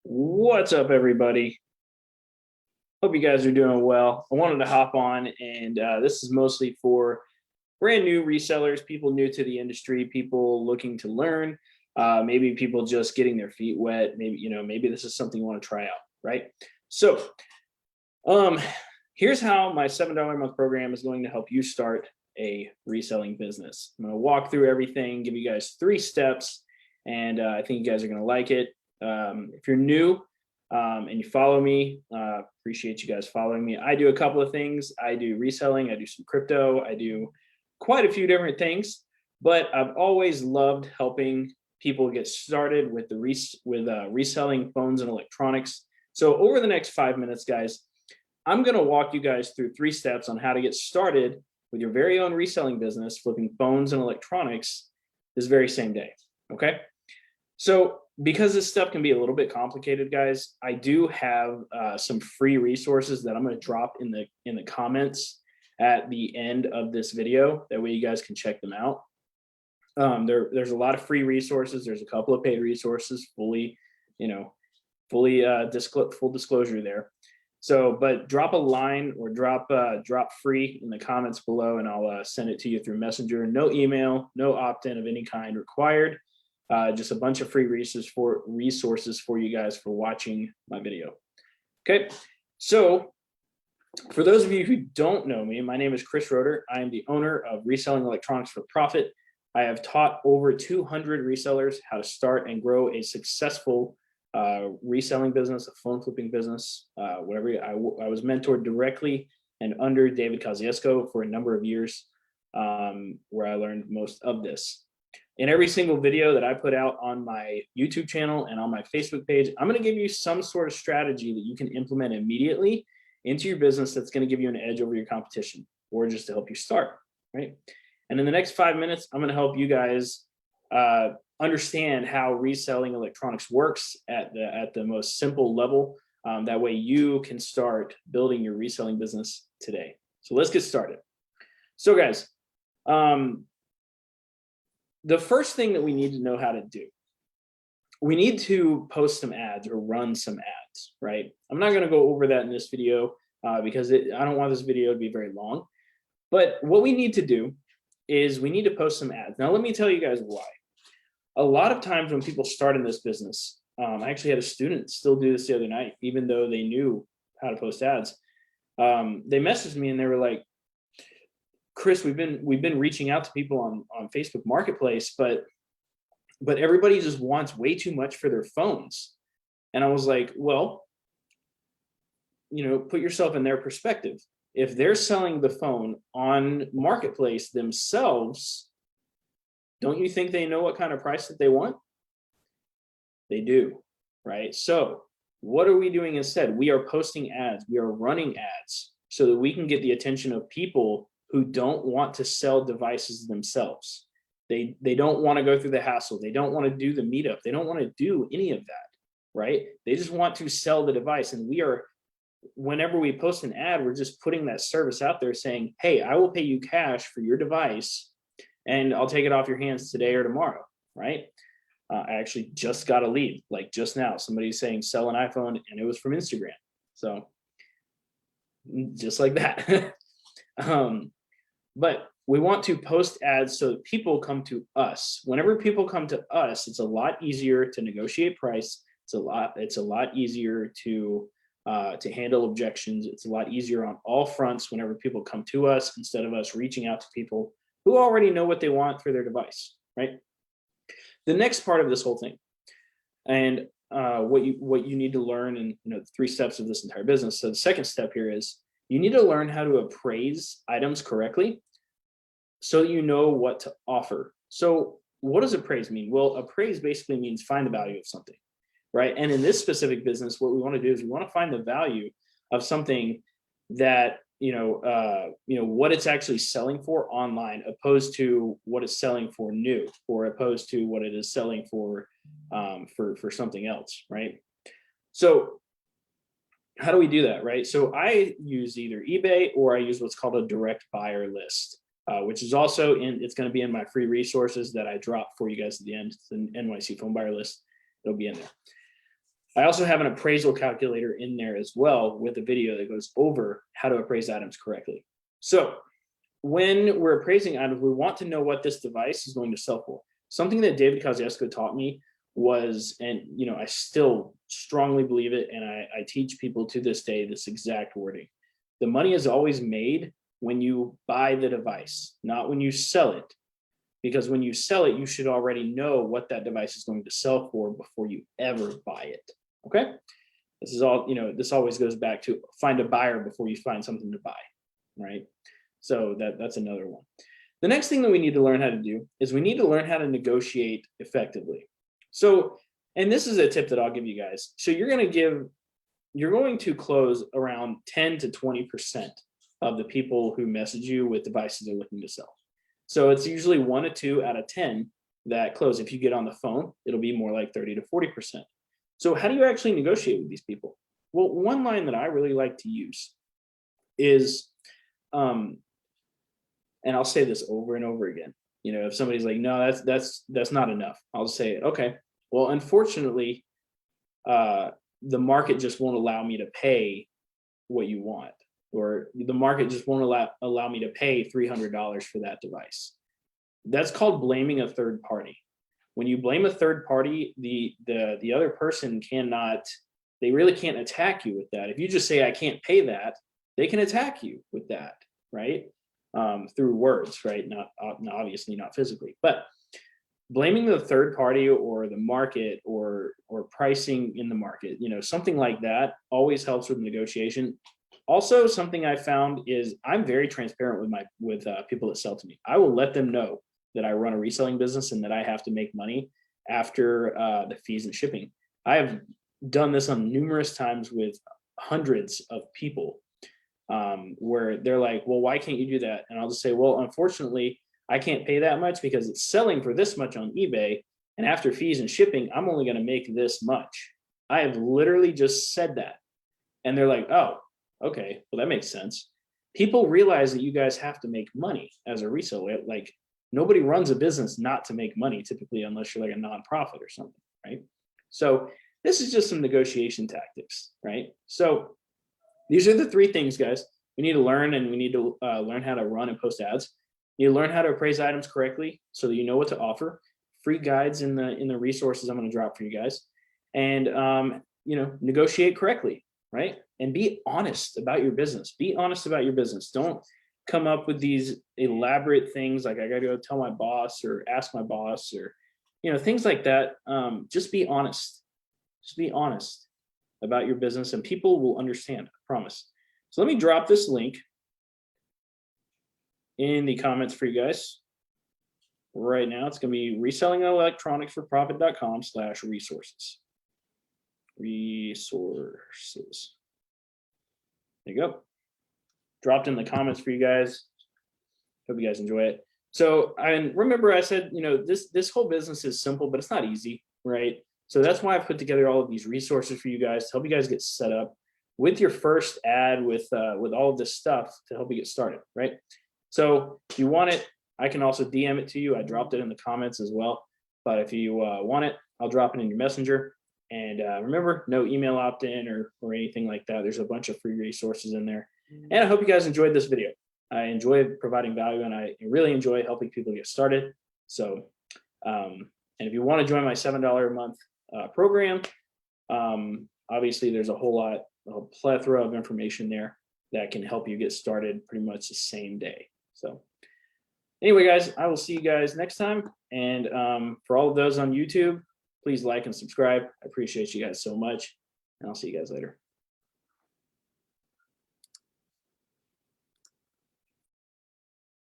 What's up, everybody? Hope you guys are doing well. I wanted to hop on, and this is mostly for brand new resellers, people new to the industry, people looking to learn, maybe people just getting their feet wet. Maybe this is something you want to try out, right? So, um, here's how my $7 a month program is going to help you start a reselling business. I'm going to walk through everything, give you guys 3 steps, and I think you guys are going to like it. If you're new and you follow me, appreciate you guys following me. I do a couple of things. I do reselling, I do some crypto, I do quite a few different things, but I've always loved helping people get started with reselling phones and electronics. So over the next 5 minutes, guys, I'm going to walk you guys through 3 steps on how to get started with your very own reselling business, flipping phones and electronics this very same day. Okay. So because this stuff can be a little bit complicated, guys, I do have some free resources that I'm going to drop in the comments at the end of this video. That way you guys can check them out. There's a lot of free resources. There's a couple of paid resources, full disclosure there. So, but drop a line or drop free in the comments below, and I'll send it to you through Messenger. No email, no opt-in of any kind required. Just a bunch of free resources for you guys for watching my video. Okay, so for those of you who don't know me, my name is Chris Roeder. I am the owner of Reselling Electronics for Profit. I have taught over 200 resellers how to start and grow a successful reselling business, a phone flipping business, whatever. I was mentored directly and under David Kosciuszko for a number of years, where I learned most of this. In every single video that I put out on my YouTube channel and on my Facebook page, I'm going to give you some sort of strategy that you can implement immediately into your business that's going to give you an edge over your competition, or just to help you start, right? And in the next 5 minutes, I'm going to help you guys understand how reselling electronics works at the most simple level. That way you can start building your reselling business today. So let's get started. So guys, the first thing that we need to know how to do, we need to post some ads or run some ads, right? I'm not going to go over that in this video because I don't want this video to be very long. But what we need to do is we need to post some ads. Now, let me tell you guys why. A lot of times when people start in this business, I actually had a student still do this the other night, even though they knew how to post ads. They messaged me and they were like, Chris, we've been reaching out to people on Facebook Marketplace, but everybody just wants way too much for their phones. And I was like, well, put yourself in their perspective. If they're selling the phone on Marketplace themselves, don't you think they know what kind of price that they want? They do, right? So what are we doing instead? We are posting ads. We are running ads so that we can get the attention of people who don't want to sell devices themselves. They don't want to go through the hassle. They don't want to do the meetup. They don't want to do any of that, right? They just want to sell the device. And whenever we post an ad, we're just putting that service out there saying, hey, I will pay you cash for your device and I'll take it off your hands today or tomorrow, right? I actually just got a lead, like just now, somebody's saying sell an iPhone, and it was from Instagram. So just like that. But we want to post ads so that people come to us. Whenever people come to us, it's a lot easier to negotiate price. It's a lot easier to handle objections. It's a lot easier on all fronts whenever people come to us instead of us reaching out to people who already know what they want for their device, right? The next part of this whole thing, and what you need to learn, and the 3 steps of this entire business. So the second step here is you need to learn how to appraise items correctly so you know what to offer. So what does appraise mean? Well, appraise basically means find the value of something, right? And in this specific business, what we want to do is we want to find the value of something that, what it's actually selling for online, opposed to what it's selling for new, or opposed to what it is selling for something else, right? So how do we do that, right? So I use either eBay or I use what's called a direct buyer list, which is also it's going to be in my free resources that I drop for you guys at the end. It's an NYC phone buyer list. It'll be in there. I also have an appraisal calculator in there as well with a video that goes over how to appraise items correctly. So when we're appraising items, we want to know what this device is going to sell for. Something that David Kosciuszko taught me was, and I still strongly believe it, and I teach people to this day this exact wording. The money is always made when you buy the device, not when you sell it. Because when you sell it, you should already know what that device is going to sell for before you ever buy it. Okay? This is all, this always goes back to find a buyer before you find something to buy, right? So that's another one. The next thing that we need to learn how to do is we need to learn how to negotiate effectively. So, and this is a tip that I'll give you guys. So you're going to close around 10 to 20% of the people who message you with devices they're looking to sell. So it's usually 1 to 2 out of 10 that close. If you get on the phone, it'll be more like 30 to 40%. So how do you actually negotiate with these people? Well, one line that I really like to use is, and I'll say this over and over again. If somebody's like, no, that's not enough, I'll say, okay, well, unfortunately, the market just won't allow me to pay what you want, or the market just won't allow me to pay $300 for that device. That's called blaming a third party. When you blame a third party, the other person they really can't attack you with that. If you just say, I can't pay that, they can attack you with that, right? Through words, right? Not obviously not physically, but blaming the third party or the market or pricing in the market, something like that always helps with negotiation. Also, something I found is I'm very transparent with people that sell to me. I will let them know that I run a reselling business and that I have to make money after the fees and shipping. I have done this on numerous times with hundreds of people where they're like, well, why can't you do that? And I'll just say, well, unfortunately, I can't pay that much because it's selling for this much on eBay. And after fees and shipping, I'm only going to make this much. I have literally just said that. And they're like, oh, okay, well, that makes sense. People realize that you guys have to make money as a reseller. Like, nobody runs a business not to make money, typically, unless you're like a nonprofit or something, right? So this is just some negotiation tactics, right? So these are the 3 things, guys, we need to learn, and we need to learn how to run and post ads. You learn how to appraise items correctly so that you know what to offer. Free guides in the resources I'm going to drop for you guys, and negotiate correctly, right? And be honest about your business. Be honest about your business. Don't come up with these elaborate things like I got to go tell my boss or ask my boss or things like that. Just be honest. Just be honest about your business, and people will understand. I promise. So let me drop this link in the comments for you guys right now. It's going to be resellingelectronicsforprofit.com/resources. Resources. There you go. Dropped in the comments for you guys. Hope you guys enjoy it. So, and remember I said, this whole business is simple, but it's not easy, right? So that's why I've put together all of these resources for you guys to help you guys get set up with your first ad, with all of this stuff to help you get started, right? So if you want it, I can also DM it to you. I dropped it in the comments as well. But if you want it, I'll drop it in your messenger. And remember, no email opt-in or anything like that. There's a bunch of free resources in there. And I hope you guys enjoyed this video. I enjoy providing value, and I really enjoy helping people get started. So, and if you want to join my $7 a month program, obviously there's a plethora of information there that can help you get started pretty much the same day. So anyway, guys, I will see you guys next time. And for all of those on YouTube, please like and subscribe. I appreciate you guys so much. And I'll see you guys later.